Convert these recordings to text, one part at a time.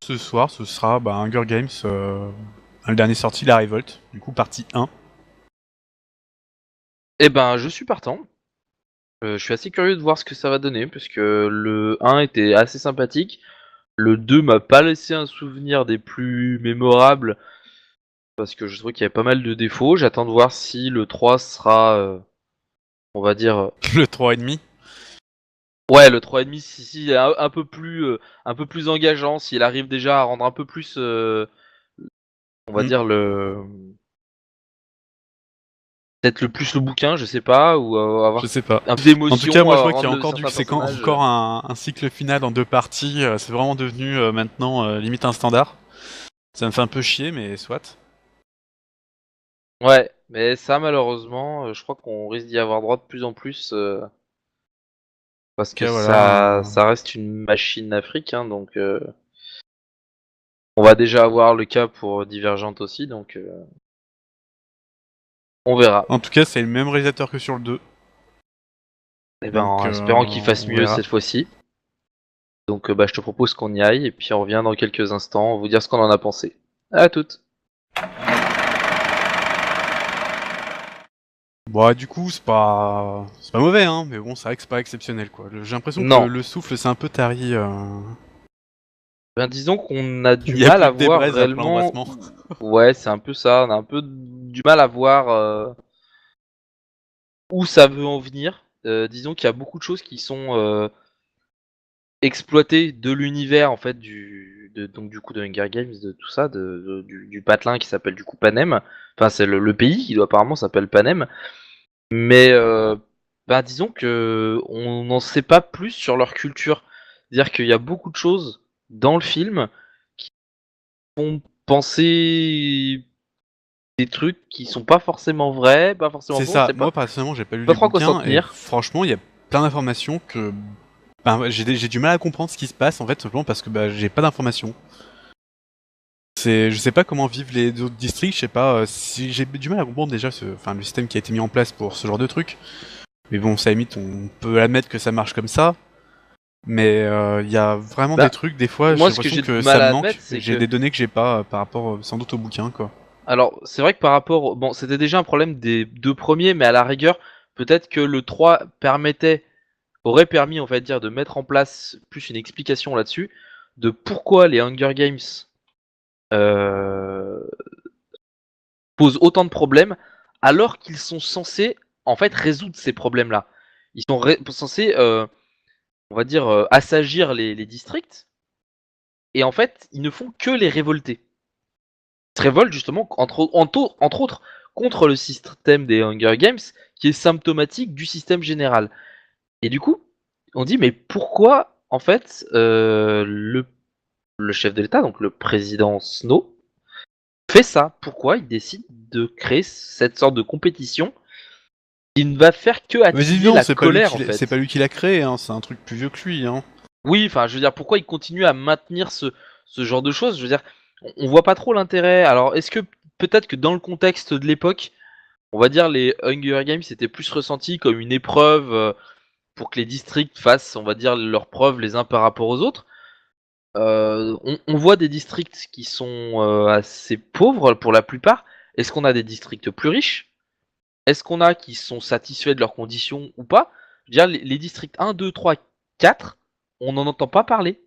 Ce soir, ce sera Hunger Games, le dernier sorti, La Révolte, du coup partie 1. Eh ben, je suis partant. Je suis assez curieux de voir ce que ça va donner, parce que le 1 était assez sympathique. Le 2 m'a pas laissé un souvenir des plus mémorables, parce que je trouvais qu'il y avait pas mal de défauts. J'attends de voir si le 3 sera, on va dire... Le 3,5. Ouais, le 3,5, si un peu plus engageant, s'il arrive déjà à rendre un peu plus, on va dire, peut-être le plus le bouquin, je sais pas, ou Je avoir sais pas. un peu En tout cas, d'émotion, moi je vois qu'il y a rendre encore certains c'est personnages... encore un cycle final en 2 parties. C'est vraiment devenu maintenant limite un standard. Ça me fait un peu chier, mais soit. Ouais, mais ça malheureusement, je crois qu'on risque d'y avoir droit de plus en plus, parce Ok, que ça, voilà. ça reste une machine afrique, hein, donc on va déjà avoir le cas pour Divergente aussi, donc on verra. En tout cas, c'est le même réalisateur que sur le 2. Et ben, Donc en espérant qu'il fasse on mieux verra. cette fois-ci. Donc je te propose qu'on y aille, et puis on revient dans quelques instants, vous dire ce qu'on en a pensé. À toutes. Bon, du coup, c'est pas mauvais, hein, mais bon, c'est vrai que c'est pas exceptionnel, quoi. J'ai l'impression que Non. le souffle s'est un peu tari. Ben disons qu'on a Il du y a mal plus à de voir débraise après réellement. l'embrassement. Ouais, c'est un peu ça, on a un peu du mal à voir où ça veut en venir. Disons qu'il y a beaucoup de choses qui sont exploitées de l'univers en fait donc du coup de Hunger Games, de tout ça, du patelin qui s'appelle du coup Panem. Enfin, c'est le pays qui doit apparemment s'appelle Panem. Mais disons que on n'en sait pas plus sur leur culture. C'est-à-dire qu'il y a beaucoup de choses dans le film qui font penser des trucs qui sont pas forcément vrais, pas forcément C'est faux, on ça. sait Moi, personnellement, j'ai pas lu pas les trop à quoi s'en bouquins et tenir. franchement, il y a plein d'informations que j'ai du mal à comprendre ce qui se passe en fait, simplement parce que j'ai pas d'informations. Je sais pas comment vivent les autres districts, je sais pas si j'ai du mal à comprendre déjà le système qui a été mis en place pour ce genre de truc. Mais bon, ça limite, on peut admettre que ça marche comme ça. Mais il y a vraiment des Bah, trucs, des fois, j'ai moi, ce que l'impression j'ai du que mal ça me à manque. admettre, c'est J'ai que, des données que j'ai pas par rapport sans doute au bouquin, quoi. alors, c'est vrai que par rapport, bon, c'était déjà un problème des deux premiers, mais à la rigueur, peut-être que le 3 aurait permis, on va dire, de mettre en place plus une explication là-dessus, de pourquoi les Hunger Games euh, posent autant de problèmes, alors qu'ils sont censés, en fait, résoudre ces problèmes-là. Ils sont censés, on va dire, assagir les districts, et en fait, ils ne font que les révolter. Ils se révoltent justement, entre autres, contre le système des Hunger Games, qui est symptomatique du système général. Et du coup, on dit, mais pourquoi, en fait, le chef de l'État, donc le président Snow, fait ça? Pourquoi il décide de créer cette sorte de compétition qui ne va faire que Mais dis attiser donc, la colère, en c'est pas fait? lui qui l'a créé, hein, c'est un truc plus vieux que lui, hein. Oui, enfin, je veux dire, pourquoi il continue à maintenir ce genre de choses? Je veux dire, on voit pas trop l'intérêt. Alors, est-ce que peut-être que dans le contexte de l'époque, on va dire les Hunger Games c'était plus ressenti comme une épreuve pour que les districts fassent, on va dire, leurs preuves les uns par rapport aux autres. On voit des districts qui sont assez pauvres pour la plupart. Est-ce qu'on a des districts plus riches? Est-ce qu'on a qui sont satisfaits de leurs conditions ou pas? Je veux dire, les districts 1, 2, 3, 4, on n'en entend pas parler.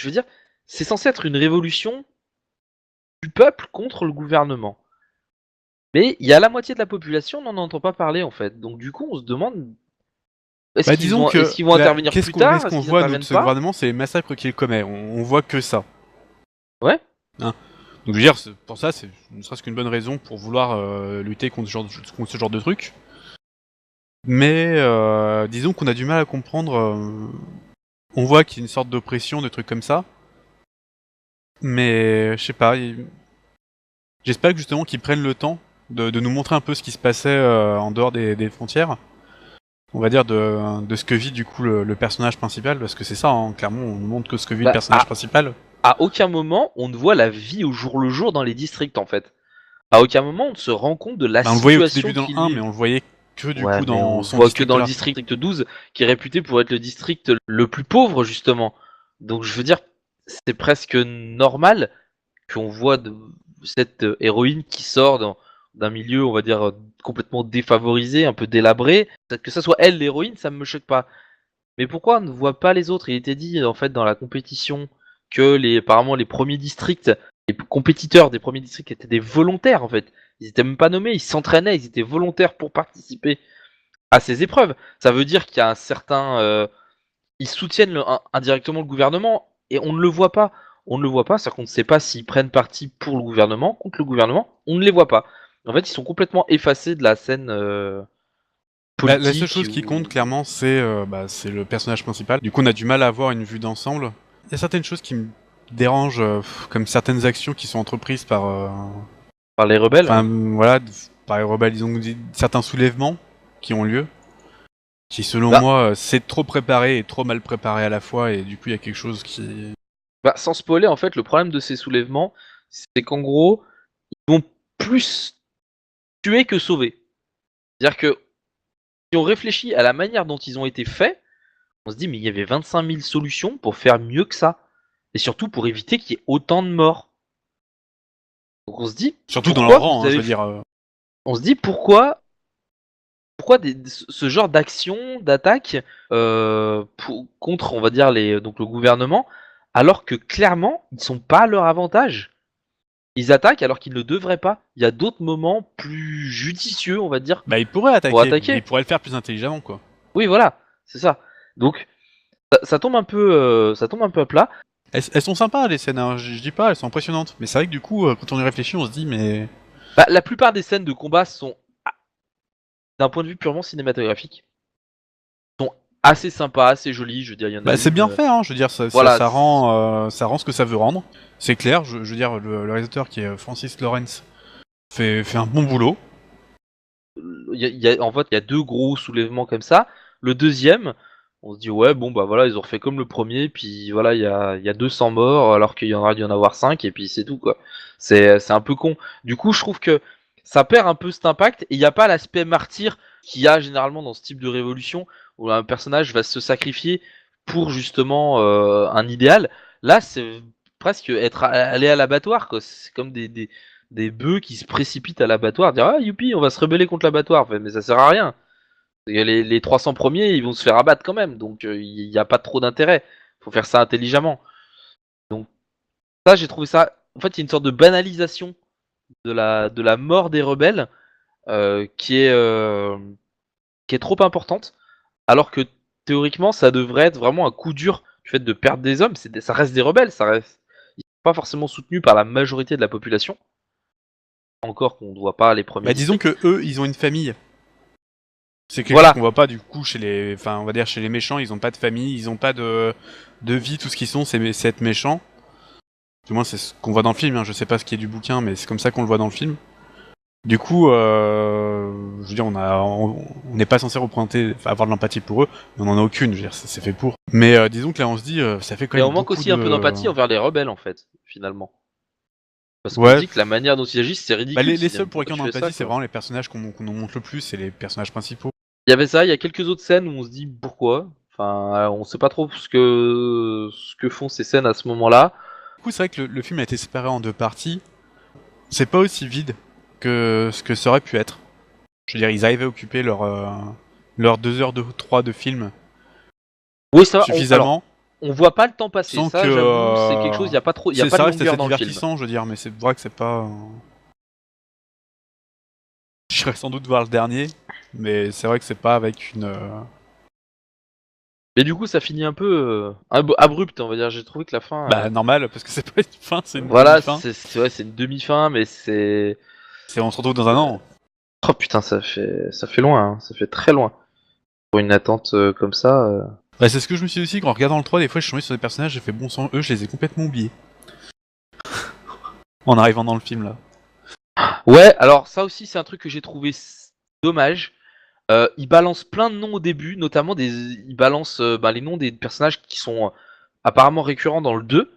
Je veux dire, c'est censé être une révolution du peuple contre le gouvernement. Mais il y a la moitié de la population, on n'en entend pas parler en fait. Donc du coup, on se demande, Disons est-ce que qu'ils vont intervenir plus qu'est-ce tard? Est-ce qu'on qu'ils voit interviennent notre ce pas? gouvernement, c'est les massacres qu'il commet. On voit que ça. Ouais. Hein. Donc je veux dire, pour ça, c'est ne serait-ce qu'une bonne raison pour vouloir lutter contre ce genre de truc. Mais disons qu'on a du mal à comprendre. On voit qu'il y a une sorte d'oppression, de trucs comme ça. Mais je sais pas. J'espère que justement qu'ils prennent le temps de nous montrer un peu ce qui se passait en dehors des frontières. On va dire de ce que vit du coup le personnage principal, parce que c'est ça, hein, clairement, on nous montre que ce que vit le Bah, personnage principal. à aucun moment on ne voit la vie au jour le jour dans les districts en fait. À aucun moment on ne se rend compte de la On le voyait au tout situation début dans le qu'ils 1, mais vivent. on le voyait que du Ouais, coup mais on dans le son voit que district dans le là. district 12, qui est réputé pour être le district le plus pauvre justement. Donc je veux dire, c'est presque normal qu'on voit cette héroïne qui sort d'un milieu, on va dire, complètement défavorisé, un peu délabré. Que ça soit elle l'héroïne, ça me choque pas. Mais pourquoi on ne voit pas les autres? Il était dit en fait dans la compétition que apparemment les premiers districts, les compétiteurs des premiers districts étaient des volontaires en fait. Ils étaient même pas nommés, ils s'entraînaient, ils étaient volontaires pour participer à ces épreuves. Ça veut dire qu'il y a un certain, ils soutiennent indirectement le gouvernement et on ne le voit pas. On ne le voit pas, c'est-à-dire qu'on ne sait pas s'ils prennent parti pour le gouvernement, contre le gouvernement. On ne les voit pas. En fait, ils sont complètement effacés de la scène La seule politique. chose qui compte clairement, c'est le personnage principal. Du coup, on a du mal à avoir une vue d'ensemble. Il y a certaines choses qui me dérangent, comme certaines actions qui sont entreprises Par les rebelles. enfin, voilà, par les rebelles. Ils ont certains soulèvements qui ont lieu, qui selon Bah. moi, c'est trop préparé et trop mal préparé à la fois, et du coup, il y a quelque chose qui... Bah, sans spoiler, en fait, le problème de ces soulèvements, c'est qu'en gros, ils vont plus tuer que sauver. C'est-à-dire que si on réfléchit à la manière dont ils ont été faits, on se dit, mais il y avait 25 000 solutions pour faire mieux que ça. Et surtout pour éviter qu'il y ait autant de morts. Donc on se dit, Surtout dans pourquoi leur rang, vous hein, je avez veux dire... on se dit pourquoi ce genre d'action, d'attaque contre, on va dire, donc le gouvernement, alors que clairement, ils sont pas à leur avantage. Ils attaquent alors qu'ils ne devraient pas. Il y a d'autres moments plus judicieux, on va dire, Bah, ils pourraient pour attaquer, mais attaquer. ils pourraient le faire plus intelligemment, quoi. Oui, voilà, c'est ça. Donc ça tombe ça tombe un peu à plat. Elles sont sympas, les scènes, hein, je dis pas, elles sont impressionnantes. Mais c'est vrai que du coup, quand on y réfléchit, on se dit, mais... Bah, la plupart des scènes de combat sont, d'un point de vue purement cinématographique, sont assez sympas, assez jolies. Je veux dire, il y en a Bah, c'est une. bien fait, hein, je veux dire, Voilà. ça rend ce que ça veut rendre. C'est clair, je veux dire, le réalisateur qui est Francis Lawrence fait un bon boulot. En fait, il y a deux gros soulèvements comme ça. Le deuxième, on se dit ouais, bon bah voilà, ils ont refait comme le premier, puis voilà, il y a 200 morts alors qu'il y en aurait dû en avoir 5 et puis c'est tout quoi. C'est un peu con. Du coup, je trouve que ça perd un peu cet impact et il n'y a pas l'aspect martyr qu'il y a généralement dans ce type de révolution où un personnage va se sacrifier pour justement un idéal. Là, c'est presque aller à l'abattoir quoi. C'est comme des bœufs qui se précipitent à l'abattoir, dire ah youpi, on va se rebeller contre l'abattoir. Mais ça sert à rien. Les 300 premiers, ils vont se faire abattre quand même, donc il n'y a pas trop d'intérêt. Faut faire ça intelligemment. Donc ça, j'ai trouvé ça. En fait, il y a une sorte de banalisation de la mort des rebelles euh, qui est euh, qui est trop importante, alors que théoriquement, ça devrait être vraiment un coup dur du fait de perdre des hommes. Ça reste des rebelles, ça reste. Ils sont pas forcément soutenus par la majorité de la population. Encore qu'on ne voit pas les premiers Bah, disons districts. que eux, ils ont une famille. C'est quelque chose Voilà. qu'on voit pas du coup chez les, enfin, on va dire chez les méchants, ils ont pas de famille, ils ont pas de vie, tout ce qu'ils sont, c'est être méchant. Du moins, c'est ce qu'on voit dans le film. Hein. Je sais pas ce qui est du bouquin, mais c'est comme ça qu'on le voit dans le film. Du coup, je veux dire, on n'est pas censé avoir de l'empathie pour eux, mais on en a aucune. Je veux dire, c'est fait pour. Mais disons que là, on se dit, ça fait quand Et même on manque beaucoup aussi un peu de. d'empathie envers les rebelles, en fait, finalement. Parce qu'on se Ouais. dit que la manière dont ils agissent, c'est Bah, ridicule. les Sinon, seuls pour pourquoi lesquels tu on a fais ça, empathie, c'est quoi. vraiment les personnages qu'on nous montre le plus, c'est les personnages principaux. Il y avait ça, il y a quelques autres scènes où on se dit pourquoi. Enfin, on sait pas trop ce que font ces scènes à ce moment-là. Du coup, c'est vrai que le film a été séparé en deux parties. C'est pas aussi vide que ce que ça aurait pu être. Je veux dire, ils arrivaient à occuper leurs 2 heures 3 de film Oui, ça va. Alors, suffisamment, on voit pas le temps passer. sans que Ça, j'avoue, c'est quelque chose. Il y a pas trop, il y a pas de ça reste longueur assez dans le film. divertissant, je veux dire, mais c'est vrai que c'est pas. J'irai sans doute voir le dernier, mais c'est vrai que c'est pas avec une. Mais du coup, ça finit un peu abrupt, on va dire. J'ai trouvé que la fin. Bah normal, parce que c'est pas une fin, c'est une Voilà, demi-fin. ouais, c'est une demi-fin, mais c'est. On se retrouve dans un an. Oh putain, ça fait loin, hein. Ça fait très loin pour une attente comme ça. Bah, c'est ce que je me suis dit aussi, qu'en regardant le 3, des fois je suis tombé sur des personnages, j'ai fait bon sang, eux je les ai complètement oubliés. En arrivant dans le film là. Ouais, alors ça aussi c'est un truc que j'ai trouvé dommage. Il balance plein de noms au début, notamment il balance les noms des personnages qui sont apparemment récurrents dans le 2.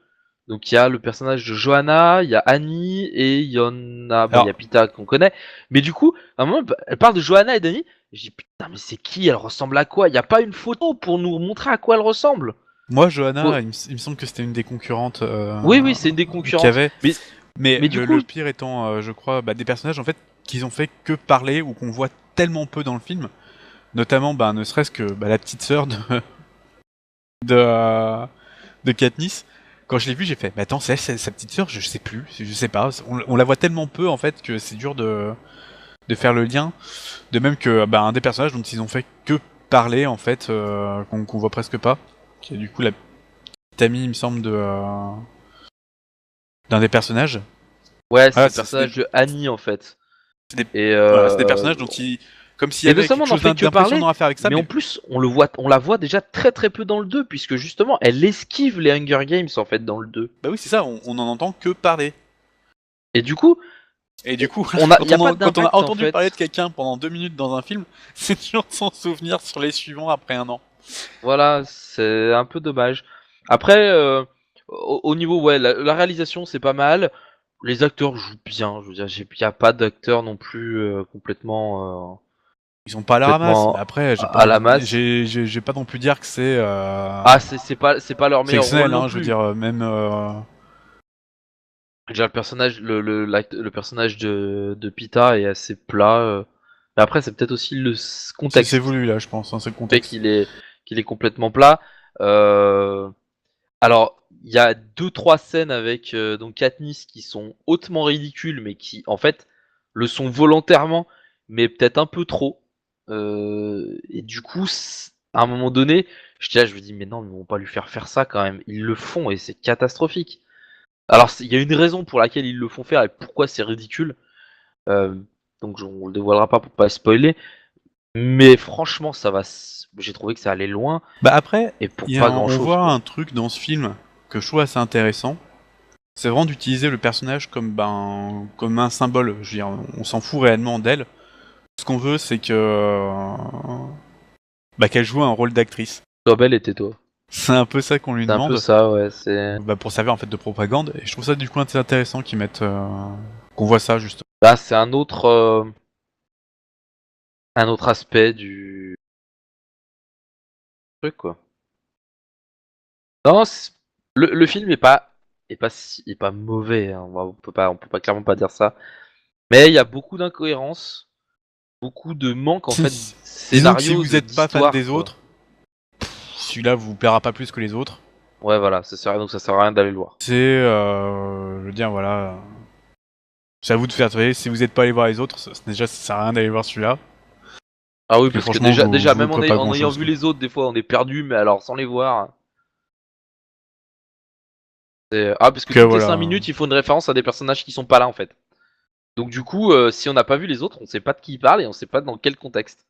Donc il y a le personnage de Johanna, il y a Annie et il y en a, il y a Pita qu'on connaît. Mais du coup, à un moment, elle parle de Johanna et d'Annie. Je dis putain, mais c'est qui? Elle ressemble à quoi? Il n'y a pas une photo pour nous montrer à quoi elle ressemble. Moi, Johanna, Faut- il me semble que c'était une des concurrentes Oui, c'est une des qu'il y concurrentes. avait. Mais Mais du le, coup, le pire étant, je crois, des personnages en fait qu'ils ont fait que parler ou qu'on voit tellement peu dans le film, notamment, ne serait-ce que la petite sœur de, euh, de Katniss. Quand je l'ai vue, j'ai fait, mais attends, c'est sa petite sœur, je sais plus, je sais pas. On la voit tellement peu en fait que c'est dur de faire le lien. De même que un des personnages dont ils ont fait que parler en fait, qu'on voit presque pas, qui est du coup la petite amie, il me semble, d'un des personnages. ouais, c'est Ah, le personnage de Annie en fait. c'est des, Et voilà, c'est des personnages dont ils, comme s'il y mais non avait seulement quelque on n'en chose fait que parler, d'impressionnant à faire avec ça, mais en mais plus on la voit déjà très très peu dans le 2 puisque justement elle esquive les Hunger Games en fait dans le 2. bah oui, c'est ça, on en entend que parler. Et du coup, Et du coup, y a pas quand on a d'impact en entendu parler de fait. quelqu'un pendant 2 minutes dans un film, c'est toujours de s'en souvenir sur les suivants après un an. Voilà, c'est un peu dommage. Après, au niveau, ouais, la réalisation c'est pas mal. Les acteurs jouent bien. Je veux dire, y a pas d'acteurs non plus Ils sont pas à la ramasse, mais complètement après, j'ai pas à la envie, masse. j'ai pas non plus dire que Ah, c'est pas leur c'est meilleur rôle Excel, non hein, je veux plus. dire, même, Déjà le personnage, le personnage de Pita est assez plat. Mais après, c'est peut-être aussi le c'est contexte voulu là, je pense, hein, c'est le qui fait contexte. qu'il est complètement plat. Euh, Alors, il y a deux trois scènes avec donc Katniss qui sont hautement ridicules, mais qui en fait le sont volontairement, mais peut-être un peu trop. Et du coup, à un moment donné, je me dis mais non, ils vont pas lui faire ça quand même. Ils le font et c'est catastrophique. Alors, il y a une raison pour laquelle ils le font faire et pourquoi c'est ridicule. Euh, donc, on le dévoilera pas pour pas spoiler. Mais franchement, j'ai trouvé que ça allait loin Bah après, et pour pas grand on chose voit quoi. un truc dans ce film que je trouve assez intéressant. C'est vraiment d'utiliser le personnage comme un symbole. Je veux dire, on s'en fout réellement d'elle. Ce qu'on veut, c'est que qu'elle joue un rôle d'actrice. Sois belle et tais-toi. C'est un peu ça qu'on lui C'est un peu demande, ça, ouais. C'est pour servir en fait de propagande. Et je trouve ça du coup assez intéressant qu'ils mettent, qu'on voit ça justement. Bah, c'est un autre aspect du truc, quoi. Non, le film est pas mauvais, hein. On peut pas clairement pas dire ça. Mais il y a beaucoup d'incohérences, beaucoup de manques en fait Disons que si scénario vous n'êtes pas fan d'histoire, des quoi. autres, celui-là vous plaira pas plus que les autres. Ouais, voilà, donc ça sert à rien d'aller le voir. C'est, je veux dire, voilà. C'est à vous de faire trouver. Si vous n'êtes pas allé voir les autres, déjà ça sert à rien d'aller voir celui-là. Ah oui, Puis parce que franchement, déjà vous même louperez pas en grand ayant chose. vu les autres, des fois on est perdu, mais alors sans les voir. Parce que Que toutes les 5 voilà. minutes, il faut une référence à des personnages qui sont pas là en fait. Donc du coup, si on n'a pas vu les autres, on sait pas de qui ils parlent et on sait pas dans quel contexte.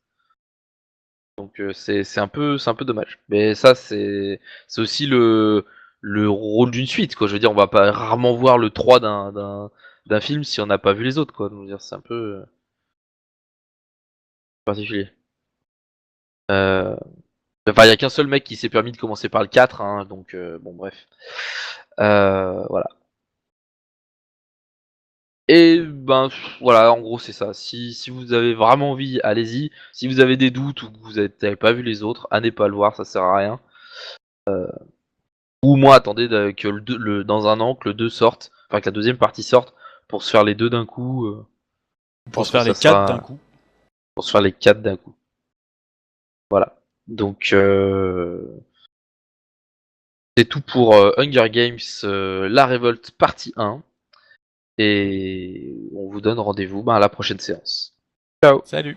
Donc c'est un peu dommage. Mais ça c'est aussi le rôle d'une suite quoi. Je veux dire, on va pas rarement voir le 3 d'un film si on n'a pas vu les autres quoi. Donc, je veux dire, c'est un peu particulier. Euh... Enfin, il y a qu'un seul mec qui s'est permis de commencer par le 4 hein, donc bon bref. Voilà. Et ben voilà, en gros c'est ça. Si vous avez vraiment envie, allez-y. Si vous avez des doutes ou que vous n'avez pas vu les autres, allez pas le voir, ça sert à rien. Ou moi attendez que dans un an que le 2 sorte, enfin que la deuxième partie sorte pour se faire les deux d'un coup. Je Pour se pense que faire les ça 4 d'un sera coup. pour se faire les quatre d'un coup. Voilà. Donc c'est tout pour Hunger Games, La Révolte partie 1. Et on vous donne rendez-vous à la prochaine séance. Ciao. Salut.